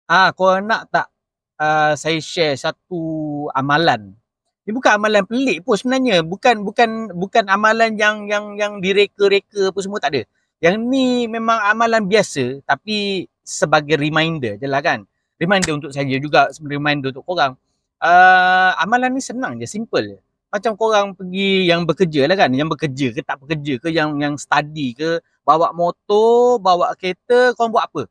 Korang nak tak saya share satu amalan. Ini bukan amalan pelik pun sebenarnya. Bukan amalan yang direka-reka apa semua, tak ada. Yang ni memang amalan biasa tapi sebagai reminder je lah kan. Reminder untuk saya juga, reminder untuk korang. Amalan ni senang je, simple je. Macam korang pergi yang bekerja lah kan, yang bekerja ke tak bekerja ke, yang study ke, bawa motor, bawa kereta, korang buat apa?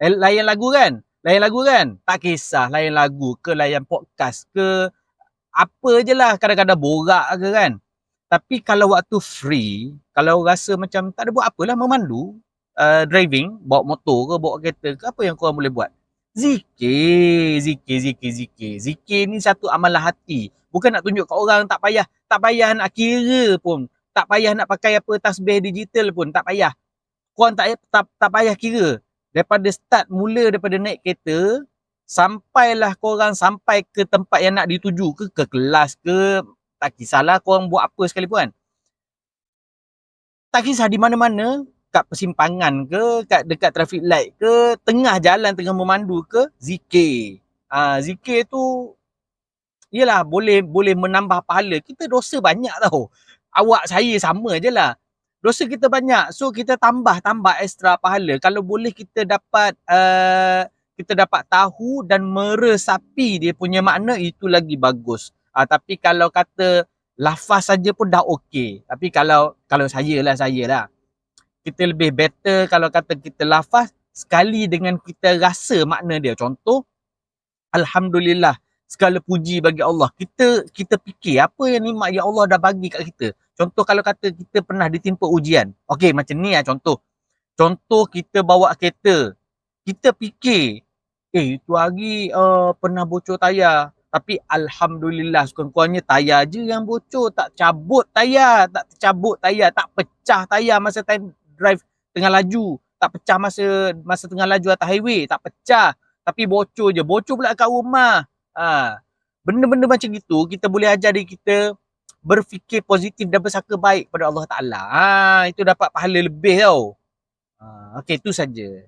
Layan lagu kan? Layan lagu kan? Tak kisah layan lagu ke, layan podcast ke, apa je lah, kadang-kadang borak ke kan. Tapi kalau waktu free, kalau rasa macam tak ada buat apalah, memandu, driving, bawa motor ke, bawa kereta ke, apa yang korang boleh buat? Zikir, zikir, zikir, zikir. Zikir ni satu amalan hati. Bukan nak tunjuk kat orang, tak payah nak kira pun. Tak payah nak pakai apa tasbih digital pun, tak payah. Korang tak payah kira. Daripada naik kereta, sampailah korang sampai ke tempat yang nak dituju ke kelas ke, tak kisahlah korang buat apa sekalipun kan. Tak kisah di mana-mana, kat persimpangan ke, dekat traffic light ke, tengah jalan tengah memandu ke, zikir. Zikir tu yelah boleh menambah pahala. Kita dosa banyak tau. Awak saya sama je lah. Dosa kita banyak. So kita tambah extra pahala. Kalau boleh kita dapat tahu dan meresapi dia punya makna, itu lagi bagus. Tapi kalau kata lafaz saja pun dah okey. Tapi kalau saya lah. Kita lebih better kalau kata kita lafaz sekali dengan kita rasa makna dia. Contoh, Alhamdulillah, segala puji bagi Allah. Kita fikir apa yang nikmat yang Allah dah bagi kat kita. Contoh kalau kata kita pernah ditimpa ujian. Okey, macam ni lah contoh. Contoh kita bawa kereta. Kita fikir, itu hari pernah bocor tayar. Tapi Alhamdulillah, sekurang-kurangnya tayar je yang bocor. Tak cabut tayar, tak pecah tayar masa time drive tengah laju. Tak pecah masa tengah laju atas highway. Tak pecah. Tapi bocor je. Bocor pula kat rumah. Benda-benda macam gitu, kita boleh ajar diri kita berfikir positif dan bersangka baik pada Allah Ta'ala. Itu dapat pahala lebih tau. Okey, itu saja.